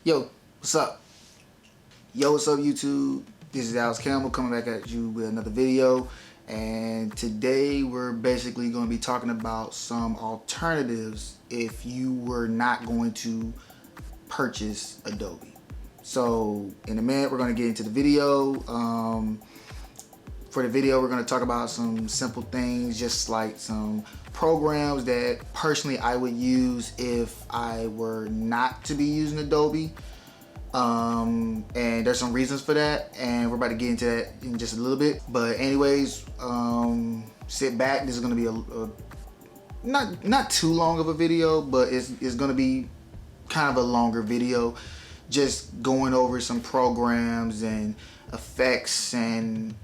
Yo, what's up? Yo, what's up, YouTube? This is Alex Campbell coming back at you with another video. And today we're basically going to be talking about some alternatives if you were not going to purchase Adobe. So in a minute, we're going to get into the video. For the video, we're going to talk about some simple things, just like some programs that personally I would use if I were not to be using Adobe. And there's some reasons for that, and we're about to get into that in just a little bit. But anyways, sit back. This is going to be a not too long of a video, but it's going to be kind of a longer video, just going over some programs and effects, and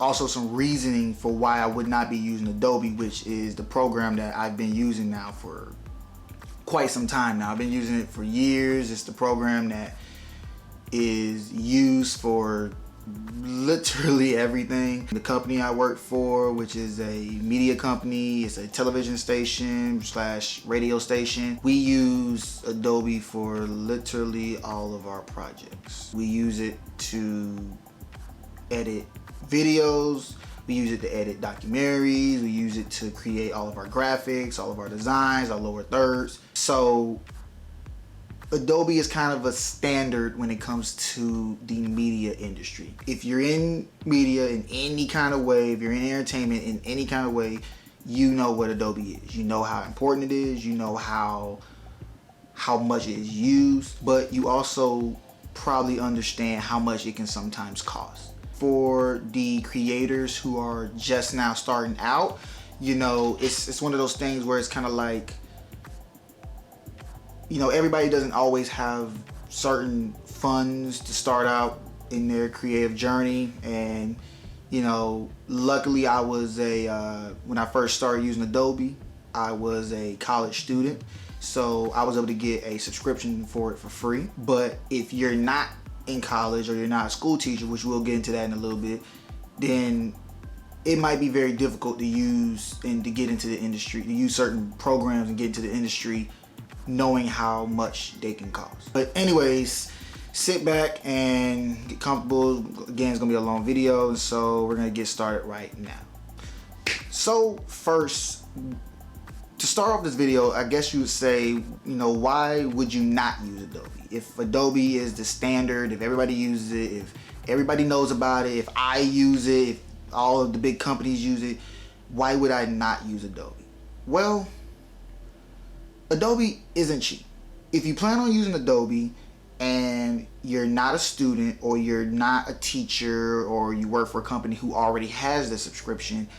also some reasoning for why I would not be using Adobe, which is the program that I've been using now for quite some time now. I've been using it for years. It's the program that is used for literally everything. The company I work for, which is a media company, it's a television station / radio station. We use Adobe for literally all of our projects. We use it to edit videos, we use it to edit documentaries, we use it to create all of our graphics, all of our designs, our lower thirds. So Adobe is kind of a standard when it comes to the media industry. If you're in media in any kind of way, if you're in entertainment in any kind of way, you know what Adobe is. You know how important it is, you know how much it is used, but you also probably understand how much it can sometimes cost. For the creators who are just now starting out, it's one of those things where it's kind of like, everybody doesn't always have certain funds to start out in their creative journey. And luckily I was when I first started using Adobe, I was a college student, so I was able to get a subscription for it for free. But if you're not in college or you're not a school teacher, which we'll get into that in a little bit, then it might be very difficult to use and to get into the industry, to use certain programs and get into the industry knowing how much they can cost. But anyways, sit back and get comfortable. Again, it's gonna be a long video, so we're gonna get started right now. So first, to start off this video, I guess you would say, why would you not use Adobe? If Adobe is the standard, if everybody uses it, if everybody knows about it, if I use it, if all of the big companies use it, why would I not use Adobe? Well, Adobe isn't cheap. If you plan on using Adobe and you're not a student, or you're not a teacher, or you work for a company who already has the subscription,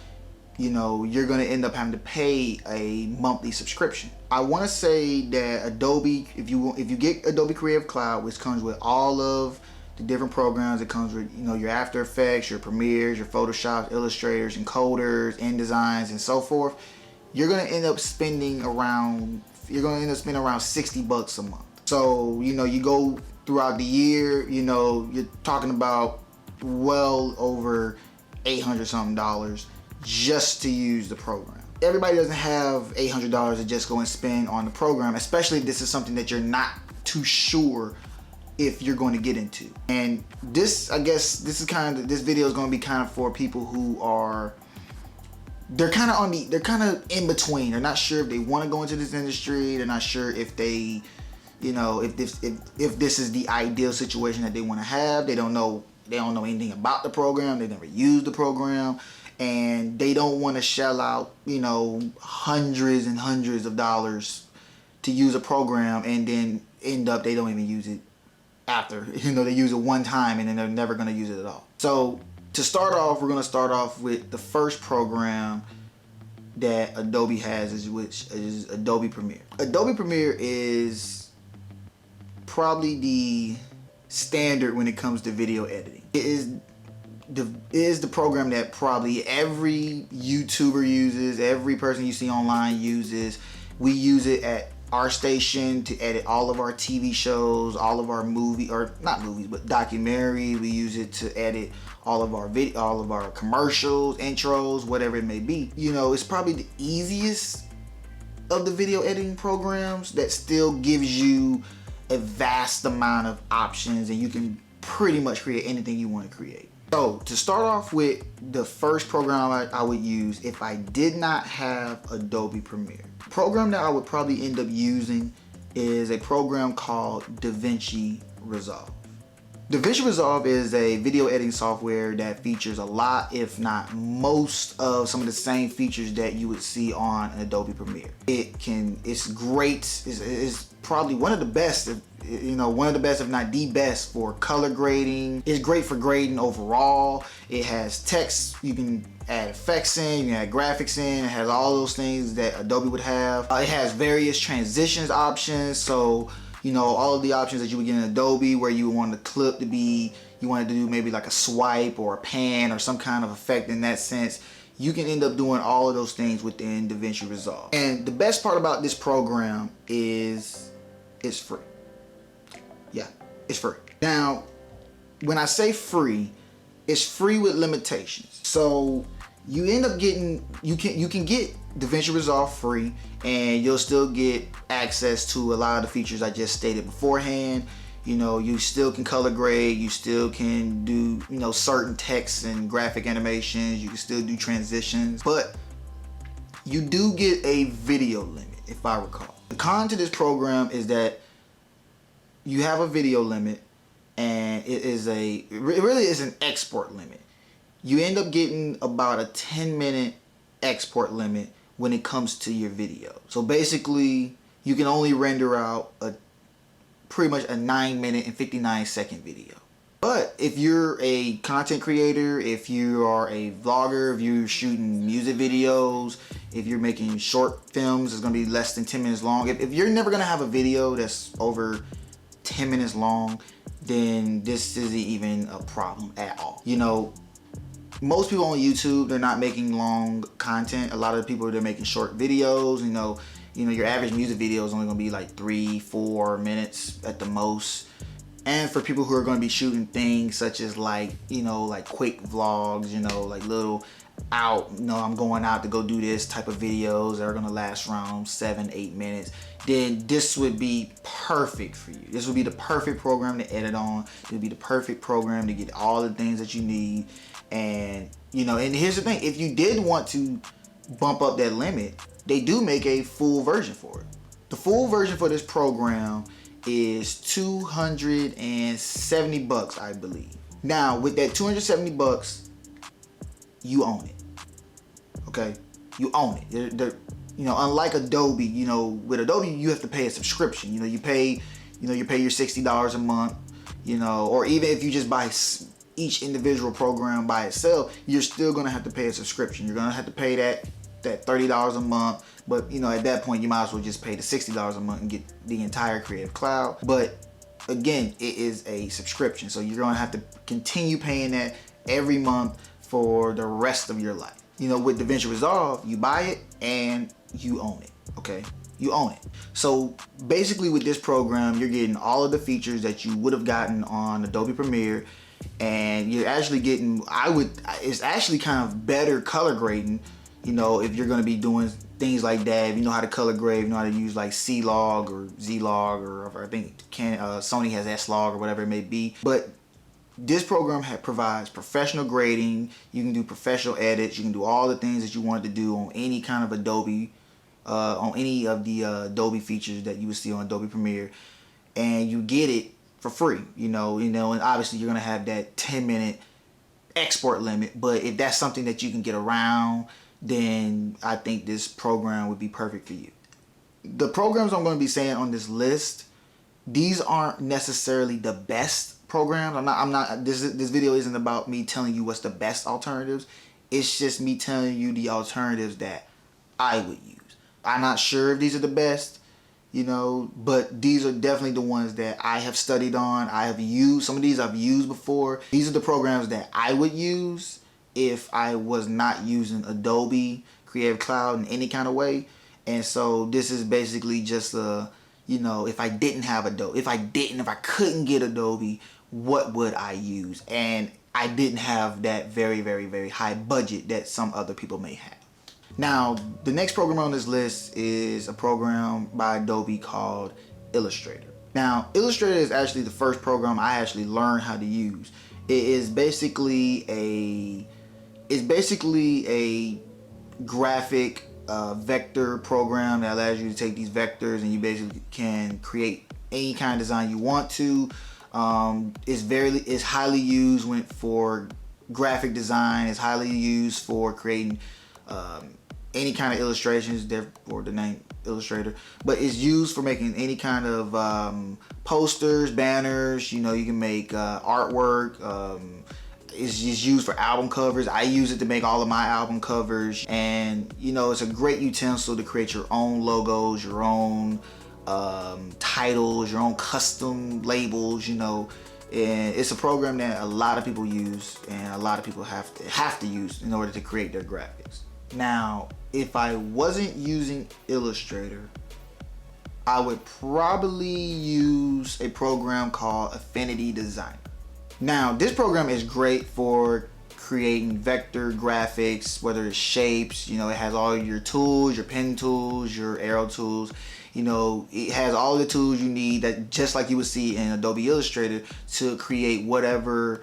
you're going to end up having to pay a monthly subscription. I want to say that Adobe, if you get Adobe Creative Cloud, which comes with all of the different programs, it comes with your After Effects, your Premieres, your Photoshop, Illustrators, encoders, InDesigns, and so forth, you're going to end up spending around $60 a month. So you go throughout the year, you're talking about well over $800 something just to use the program. Everybody doesn't have $800 to just go and spend on the program, especially if this is something that you're not too sure if you're going to get into. And this, I guess, this video is going to be kind of for people who are, they're kind of in between. They're not sure if they want to go into this industry. They're not sure if they, if this is the ideal situation that they want to have. They don't know anything about the program. They never used the program. And they don't want to shell out, hundreds and hundreds of dollars to use a program and then end up they don't even use it after. They use it one time and then they're never going to use it at all. So to start off, we're going to start off with the first program that Adobe has, which is Adobe Premiere. Adobe Premiere is probably the standard when it comes to video editing. It is the program that probably every YouTuber uses, every person you see online uses. We use it at our station to edit all of our TV shows, all of our not movies, but documentaries. We use it to edit all of our commercials, intros, whatever it may be. It's probably the easiest of the video editing programs that still gives you a vast amount of options, and you can pretty much create anything you want to create. So to start off with, the first program I would use if I did not have Adobe Premiere. The program that I would probably end up using is a program called Davinici Resolve. Davinici Resolve is a video editing software that features a lot, if not most, of some of the same features that you would see on Adobe Premiere. It's great. It's probably one of the best, one of the best, if not the best, for color grading. It's great for grading overall. It has text. You can add effects in, you can add graphics in. It has all those things that Adobe would have. It has various transitions options. So, all of the options that you would get in Adobe, where you want the clip to be, you wanted to do maybe like a swipe or a pan or some kind of effect in that sense, you can end up doing all of those things within Davinici Resolve. And the best part about this program is it's free. Yeah, it's free. Now, when I say free, it's free with limitations. So you end up getting, you can get Davinici Resolve free, and you'll still get access to a lot of the features I just stated beforehand. You still can color grade, you still can do, certain text and graphic animations, you can still do transitions, but you do get a video limit, if I recall. The con to this program is that you have a video limit, and it really is an export limit. You end up getting about a 10-minute export limit when it comes to your video. So basically, you can only render out pretty much a 9-minute and 59-second video. But if you're a content creator, if you are a vlogger, if you're shooting music videos, if you're making short films, it's gonna be less than 10 minutes long. If you're never gonna have a video that's over 10 minutes long, then this isn't even a problem at all. Most people on YouTube, they're not making long content. A lot of the people, they're making short videos. Your average music video is only gonna be like 3-4 minutes at the most. And for people who are gonna be shooting things such as like quick vlogs, like little I'm going out to go do this type of videos that are gonna last around 7-8 minutes, then this would be perfect for you. This would be the perfect program to edit on. It would be the perfect program to get all the things that you need. And and here's the thing, if you did want to bump up that limit, they do make a full version for it. The full version for this program is $270, I believe. Now, with that $270, you own it. Okay, you own it. Unlike Adobe, with Adobe you have to pay a subscription. You pay your $60 a month. Or even if you just buy each individual program by itself, you're still gonna have to pay a subscription. You're gonna have to pay that $30 a month. But at that point, you might as well just pay the $60 a month and get the entire Creative Cloud. But again, it is a subscription, so you're gonna have to continue paying that every month for the rest of your life. With Davinici Resolve, you buy it and you own it. Okay, you own it. So basically, with this program, you're getting all of the features that you would have gotten on Adobe Premiere, and you're actually getting, it's actually kind of better color grading. If you're going to be doing things like that, if you know how to color grade, you know how to use like C-Log or Z-Log, or I think Sony has S-Log or whatever it may be. But this program provides professional grading. You can do professional edits. You can do all the things that you want to do on any kind of Adobe, on any of the Adobe features that you would see on Adobe Premiere, and you get it for free. And obviously you're gonna have that 10-minute export limit. But if that's something that you can get around, then I think this program would be perfect for you. The programs I'm going to be saying on this list, these aren't necessarily the best programs. This video isn't about me telling you what's the best alternatives. It's just me telling you the alternatives that I would use. I'm not sure if these are the best, but these are definitely the ones that I have studied on. I have used some of these. I've used before. These are the programs that I would use if I was not using Adobe Creative Cloud in any kind of way. And so this is basically just if I didn't have Adobe, if I couldn't get Adobe, what would I use? And I didn't have that very, very, very high budget that some other people may have. Now, the next program on this list is a program by Adobe called Illustrator. Now, Illustrator is actually the first program I actually learned how to use. It is basically a graphic vector program that allows you to take these vectors and you basically can create any kind of design you want to. It's highly used for graphic design. It's highly used for creating any kind of illustrations, therefore the name Illustrator. But it's used for making any kind of posters, banners. You know, you can make artwork. It's just used for album covers. I use it to make all of my album covers, and you know, it's a great utensil to create your own logos, your own titles, your own custom labels. You know, and it's a program that a lot of people use, and a lot of people have to use in order to create their graphics. Now, if I wasn't using Illustrator, I would probably use a program called Affinity Designer. Now, this program is great for creating vector graphics, whether it's shapes. You know, it has all your tools, your pen tools, your arrow tools. You know, it has all the tools you need, that just like you would see in Adobe Illustrator, to create whatever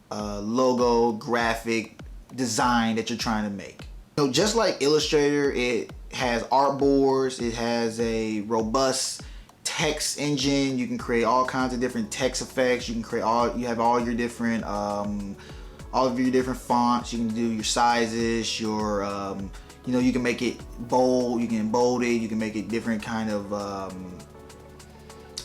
logo, graphic design that you're trying to make. You know, just like Illustrator, it has artboards. It has a robust text engine. You can create all kinds of different text effects. You have all your different all of your different fonts. You can do your sizes, your you know, you can make it bold, you can bold it, you can make it different kind of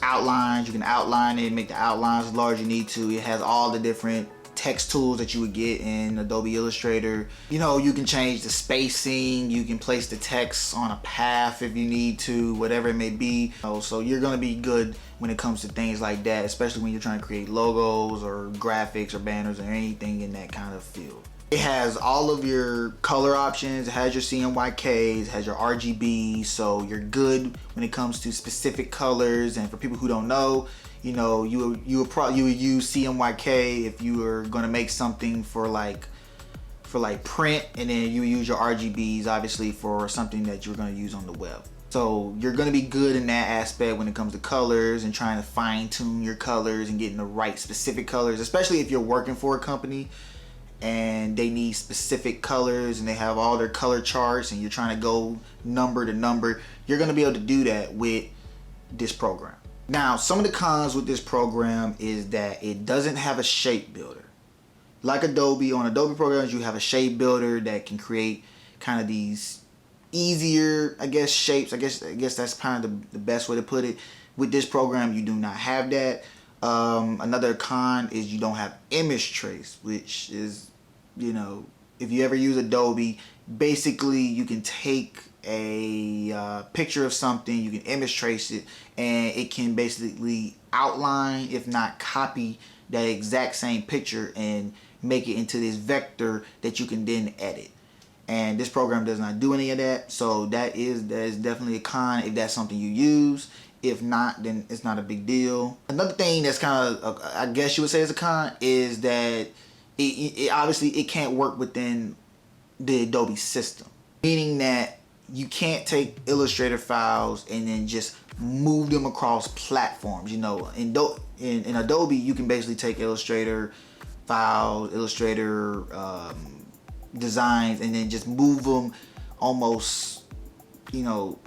outlines. You can outline it, make the outlines as large as you need to. It has all the different text tools that you would get in Adobe Illustrator. You know, you can change the spacing, you can place the text on a path if you need to, whatever it may be. So you're gonna be good when it comes to things like that, especially when you're trying to create logos or graphics or banners or anything in that kind of field. It has all of your color options. It has your CMYKs, it has your RGB, so you're good when it comes to specific colors. And for people who don't know, you know, you would use CMYK if you were going to make something for like print, and then you use your RGBs obviously for something that you're going to use on the web. So you're going to be good in that aspect when it comes to colors and trying to fine tune your colors and getting the right specific colors, especially if you're working for a company and they need specific colors and they have all their color charts and you're trying to go number to number. You're going to be able to do that with this program. Now, some of the cons with this program is that it doesn't have a shape builder. Like Adobe, on Adobe programs, you have a shape builder that can create kind of these easier, I guess, shapes. I guess that's kind of the best way to put it. With this program, you do not have that. Another con is you don't have image trace, which is, you know, if you ever use Adobe, basically you can take a picture of something, you can image trace it, and it can basically outline, if not copy, that exact same picture and make it into this vector that you can then edit. And this program does not do any of that, so that is definitely a con if that's something you use. If not, then it's not a big deal. Another thing that's kind of, I guess you would say is a con, is that it obviously it can't work within the Adobe system. Meaning that you can't take Illustrator files and then just move them across platforms. You know, in Adobe, you can basically take Illustrator files, Illustrator designs, and then just move them almost, you know,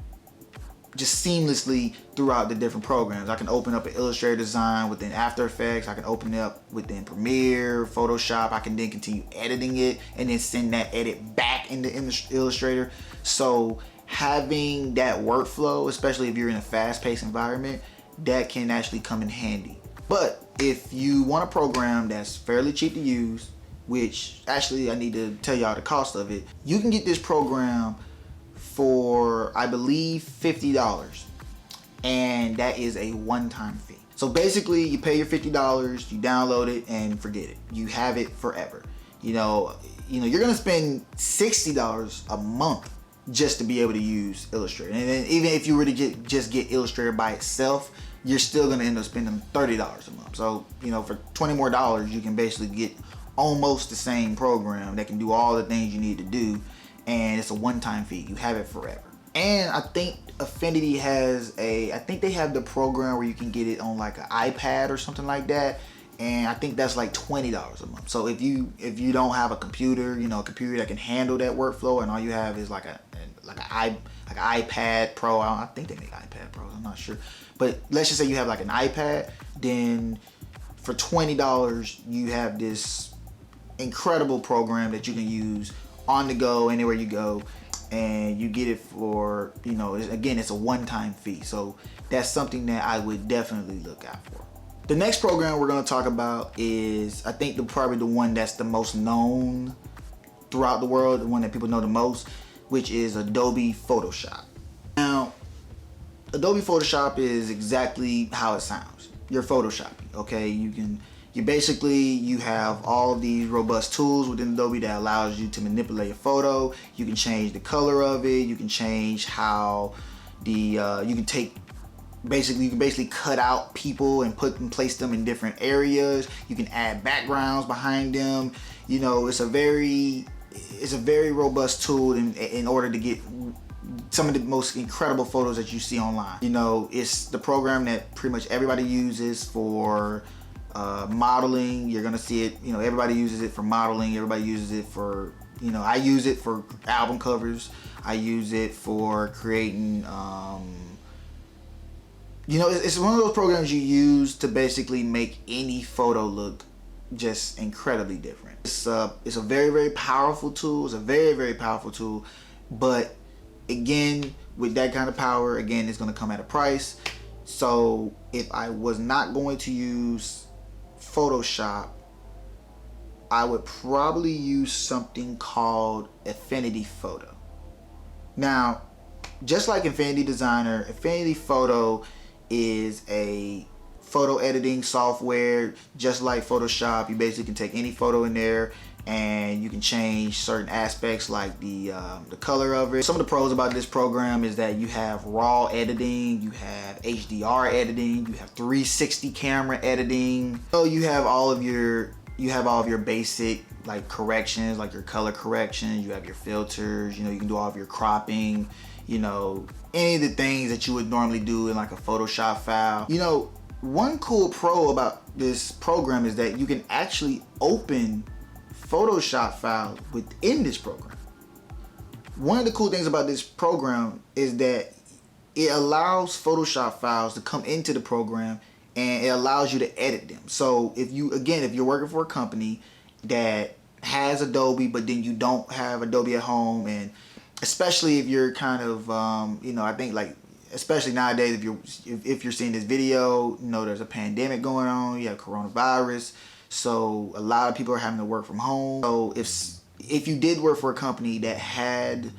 just seamlessly throughout the different programs. I can open up an Illustrator design within After Effects. I can open it up within Premiere, Photoshop. I can then continue editing it and then send that edit back into Illustrator. So having that workflow, especially if you're in a fast-paced environment, that can actually come in handy. But if you want a program that's fairly cheap to use, which actually I need to tell y'all the cost of it, you can get this program for, I believe, $50, and that is a one-time fee. So basically, you pay your $50, you download it, and forget it. You have it forever. You know, you're gonna spend $60 a month just to be able to use Illustrator. And then even if you were to just get Illustrator by itself, you're still gonna end up spending $30 a month. So, you know, for $20 more, you can basically get almost the same program that can do all the things you need to do. And it's a one-time fee. You have it forever. And I think Affinity I think they have the program where you can get it on like an iPad or something like that. And I think that's like $20 a month. So if you don't have a computer, a computer that can handle that workflow, and all you have is like an iPad Pro. I think they make iPad Pros. I'm not sure, but let's just say you have like an iPad. Then for $20, you have this incredible program that you can use on the go, anywhere you go, and you get it for again, it's a one-time fee. So that's something that I would definitely look out for. The next program we're going to talk about is, I think, probably the one that's the most known throughout the world, the one that people know the most, which is Adobe Photoshop. Now, Adobe Photoshop is exactly how it sounds. You're photoshopping, okay? You have all of these robust tools within Adobe that allows you to manipulate a photo. You can change the color of it. You can change how you can basically cut out people and place them in different areas. You can add backgrounds behind them. It's a very robust tool in order to get some of the most incredible photos that you see online. It's the program that pretty much everybody uses for modeling. You're gonna see it. Everybody uses it for modeling. Everybody uses it for, I use it for album covers. I use it for creating it's one of those programs you use to basically make any photo look just incredibly different. It's a very, very powerful tool. It's a very, very powerful tool. But again, with that kind of power, again, it's going to come at a price. So if I was not going to use Photoshop, I would probably use something called Affinity Photo. Now, just like Affinity Designer, Affinity Photo is a photo editing software. Just like Photoshop, you basically can take any photo in there and you can change certain aspects like the color of it. Some of the pros about this program is that you have raw editing, you have HDR editing, you have 360 camera editing. So you have all of your basic like corrections, like your color corrections. You have your filters. You can do all of your cropping. Any of the things that you would normally do in like a Photoshop file. One cool pro about this program is that you can actually open Photoshop files within this program. One of the cool things about this program is that it allows Photoshop files to come into the program, and it allows you to edit them. So if you're working for a company that has Adobe, but then you don't have Adobe at home, and especially if you're kind of, I think like, especially nowadays, if you're seeing this video, there's a pandemic going on, you have coronavirus, so a lot of people are having to work from home. So if you did work for a company that had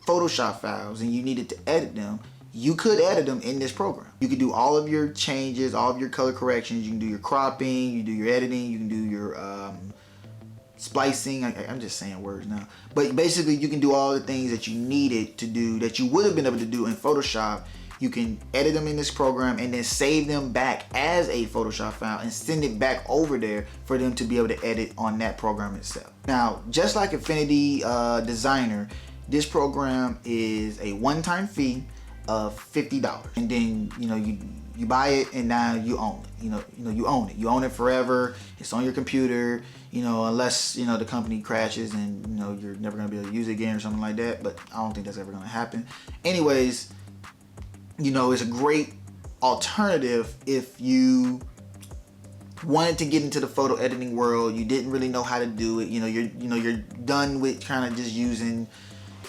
Photoshop files and you needed to edit them, you could edit them in this program. You could do all of your changes, all of your color corrections. You can do your cropping, you do your editing, you can do your splicing. I'm just saying words now. But basically, you can do all the things that you needed to do that you would have been able to do in Photoshop. You can edit them in this program and then save them back as a Photoshop file and send it back over there for them to be able to edit on that program itself. Now, just like Affinity Designer, this program is a one-time fee of $50, and then you buy it and now you own it. You own it. You own it forever. It's on your computer. Unless the company crashes and you're never gonna be able to use it again or something like that. But I don't think that's ever gonna happen. Anyways, it's a great alternative if you wanted to get into the photo editing world. You didn't really know how to do it. You're done with kind of just using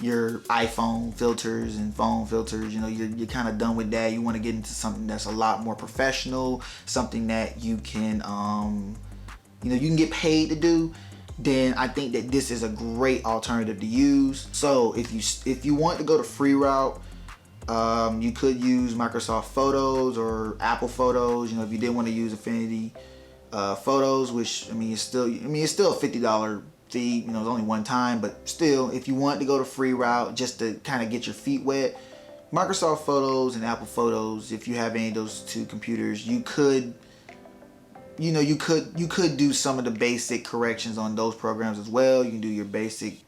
your iPhone filters and phone filters. You're kind of done with that. You want to get into something that's a lot more professional, something that you can you can get paid to do. Then I think that this is a great alternative to use. So if you want to go the free route, you could use Microsoft Photos or Apple Photos. If you did want to use Affinity Photos, which it's still a $50 fee. It's only one time, but still, if you want to go the free route just to kind of get your feet wet, Microsoft Photos and Apple Photos. If you have any of those two computers, you could do some of the basic corrections on those programs as well. You can do your basic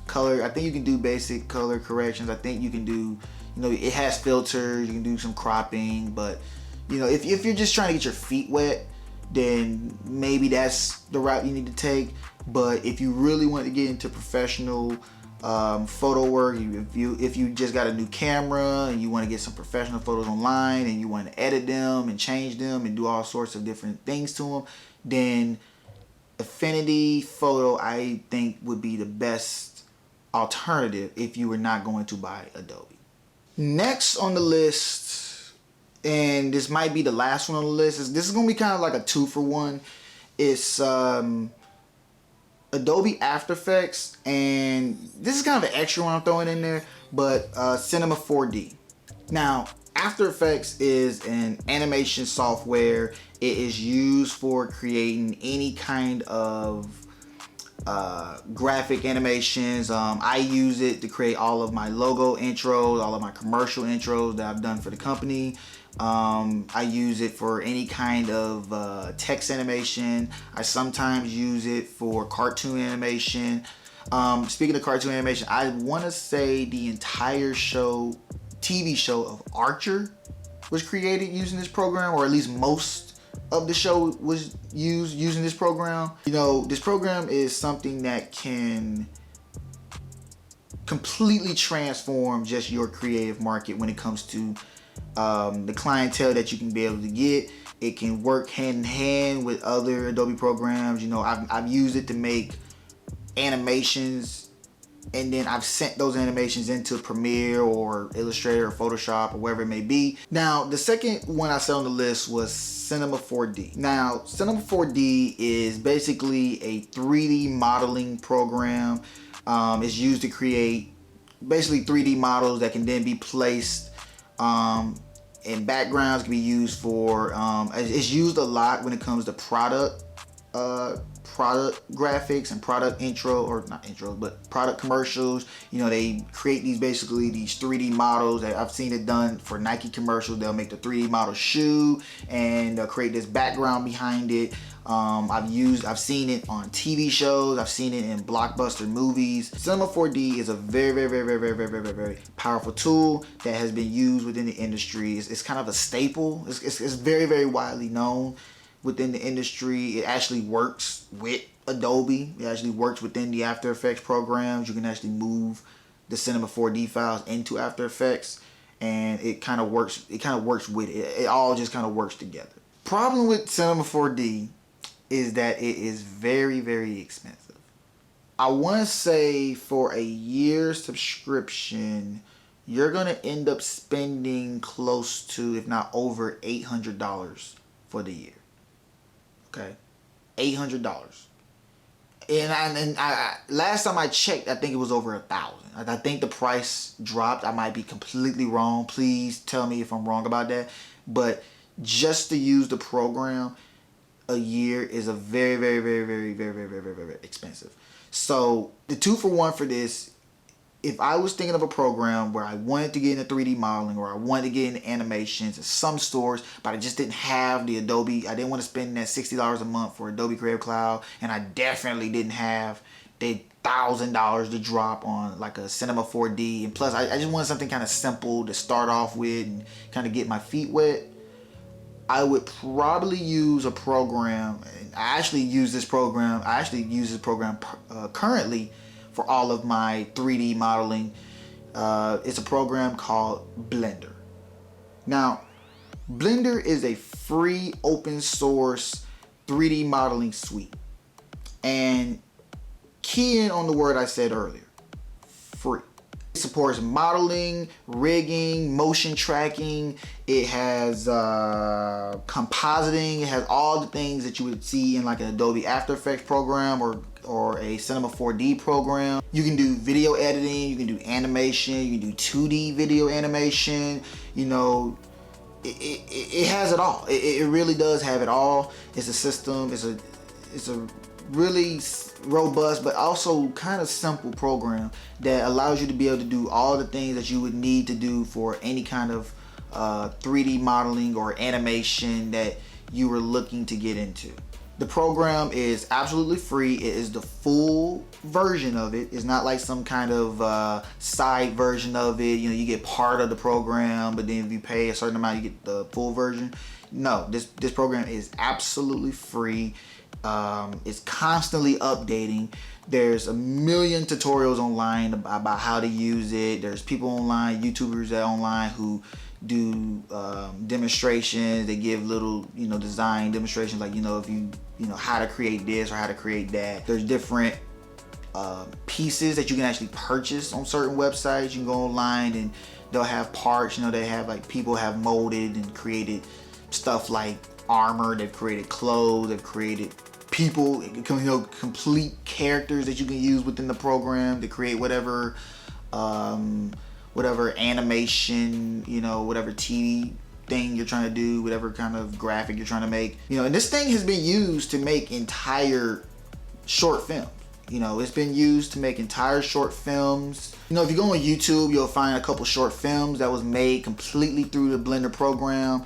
color. I think you can do basic color corrections. I think you can do, it has filters. You can do some cropping, but if you're just trying to get your feet wet, then maybe that's the route you need to take. But if you really want to get into professional photo work, if you just got a new camera and you want to get some professional photos online and you want to edit them and change them and do all sorts of different things to them, then Affinity Photo, I think, would be the best alternative if you were not going to buy Adobe. Next on the list, and this might be the last one on the list, this is going to be kind of like a 2-for-1. It's Adobe After Effects, and this is kind of an extra one I'm throwing in there, but Cinema 4D. Now, After Effects is an animation software. It is used for creating any kind of graphic animations. I use it to create all of my logo intros, all of my commercial intros that I've done for the company. I use it for any kind of text animation. I sometimes use it for cartoon animation. Speaking of cartoon animation, I want to say the entire TV show of Archer was created using this program, or at least most of the show was using this program. This program is something that can completely transform just your creative market when it comes to the clientele that you can be able to get. It can work hand in hand with other Adobe programs. I've used it to make animations, and then I've sent those animations into Premiere or Illustrator or Photoshop or wherever it may be. Now, the second one I said on the list was Cinema 4D. Now, Cinema 4D is basically a 3D modeling program. It's used to create basically 3D models that can then be placed in backgrounds. Can be used for, it's used a lot when it comes to product graphics and product product commercials. They create these 3D models. I've seen it done for Nike commercials. They'll make the 3D model shoe and they'll create this background behind it. I've seen it on TV shows. I've seen it in blockbuster movies. Cinema 4D is a very, very, very, very, very, very, very, very powerful tool that has been used within the industry. It's kind of a staple. It's very, very widely known within the industry. It actually works with Adobe. It actually works within the After Effects programs. You can actually move the Cinema 4D files into After Effects, and it kind of works. It kind of works with it. It all just kind of works together. Problem with Cinema 4D is that it is very, very expensive. I want to say for a year subscription, you're gonna end up spending close to, if not over, $800 for the year. Okay, $800. And I last time I checked, I think it was over $1,000. I think the price dropped. I might be completely wrong. Please tell me if I'm wrong about that. But just to use the program a year is a very, very, very, very, very, very, very, very, very expensive. So the 2-for-1 for this, if I was thinking of a program where I wanted to get into 3D modeling or I wanted to get into animations in some stores, but I just didn't have the Adobe, I didn't want to spend that $60 a month for Adobe Creative Cloud, and I definitely didn't have the $1,000 to drop on like a Cinema 4D, and plus I just wanted something kind of simple to start off with and kind of get my feet wet, I would probably use a program. I actually use this program currently for all of my 3D modeling. It's a program called Blender. Now, Blender is a free open source 3D modeling suite. And key in on the word I said earlier, free. It supports modeling, rigging, motion tracking. It has compositing. It has all the things that you would see in like an Adobe After Effects program or a Cinema 4D program. You can do video editing, you can do animation, you can do 2D video animation. It has it all. It really does have it all. It's a system. It's a really robust but also kind of simple program that allows you to be able to do all the things that you would need to do for any kind of 3D modeling or animation that you were looking to get into. The program is absolutely free. It is the full version of it. It's not like some kind of side version of it. You know, you get part of the program, but then if you pay a certain amount, you get the full version. No, this program is absolutely free. It's constantly updating. There's a million tutorials online about how to use it. There's people online, YouTubers that online who do demonstrations. They give little, you know, design demonstrations, like, you know, if you know how to create this or how to create that. There's different pieces that you can actually purchase on certain websites. You can go online and they'll have parts. You know, they have, like, people have molded and created stuff like armor. They've created clothes. They've created people, you know, complete characters that you can use within the program to create whatever animation, you know, whatever TV thing you're trying to do, whatever kind of graphic you're trying to make. You know, and this thing has been used to make entire short films. You know, it's been used to make entire short films. You know, if you go on YouTube, you'll find a couple short films that was made completely through the Blender program.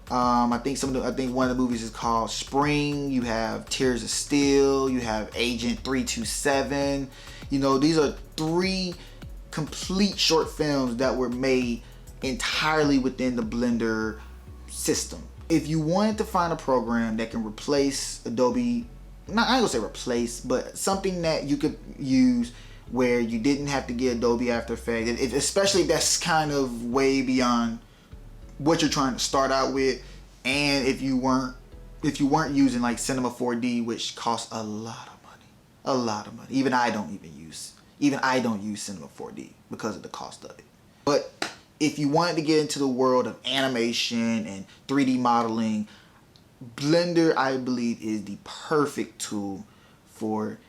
I think one of the movies is called Spring. You have Tears of Steel. You have Agent 327. You know, these are 3 complete short films that were made entirely within the Blender system. If you wanted to find a program that can replace Adobe, I ain't gonna say replace, but something that you could use where you didn't have to get Adobe After Effects, especially if that's kind of way beyond what you're trying to start out with, and if you weren't using like Cinema 4D, which costs a lot of money. Even I don't use Cinema 4D because of the cost of it. But if you wanted to get into the world of animation and 3D modeling, Blender, I believe, is the perfect tool for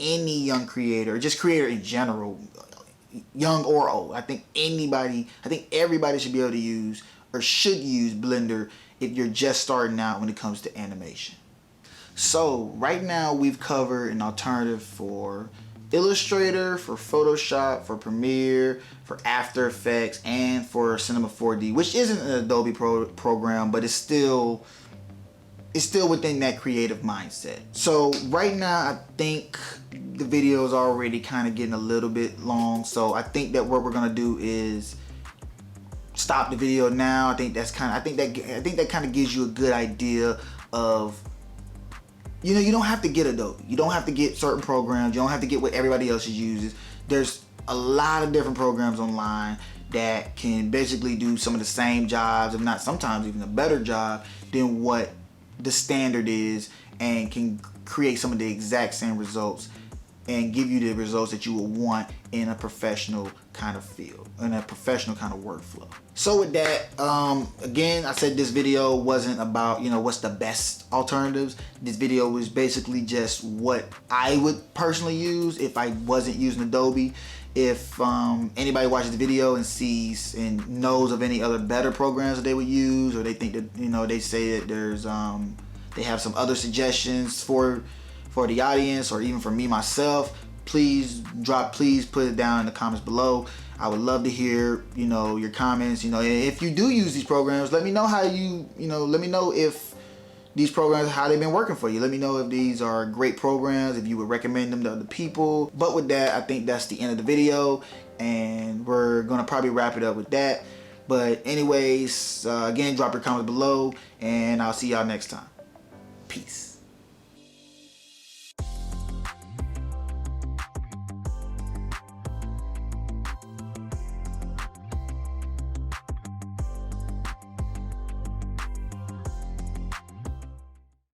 any young creator, or just creator in general, young or old. I think everybody should be able to use or should use Blender if you're just starting out when it comes to animation. So right now we've covered an alternative for Illustrator, for Photoshop, for Premiere, for After Effects, and for Cinema 4D, which isn't an Adobe program, but it's still within that creative mindset. So right now, I think the video is already kind of getting a little bit long. So I think that what we're gonna do is stop the video now. I think that kind of gives you a good idea of, you know, you don't have to get Adobe. You don't have to get certain programs. You don't have to get what everybody else uses. There's a lot of different programs online that can basically do some of the same jobs, if not sometimes even a better job than what the standard is, and can create some of the exact same results and give you the results that you would want in a professional kind of field, in a professional kind of workflow. So with that, again, I said this video wasn't about, you know, what's the best alternatives. This video was basically just what I would personally use if I wasn't using Adobe. If anybody watches the video and sees and knows of any other better programs that they would use, or they think that, you know, they say that there's they have some other suggestions for the audience, or even for me myself, please put it down in the comments below. I would love to hear, you know, your comments. You know, if you do use these programs, let me know how let me know if these programs, how they've been working for you. Let me know if these are great programs, if you would recommend them to other people. But with that, I think that's the end of the video, and we're gonna probably wrap it up with that. But anyways, again, drop your comments below, and I'll see y'all next time. Peace.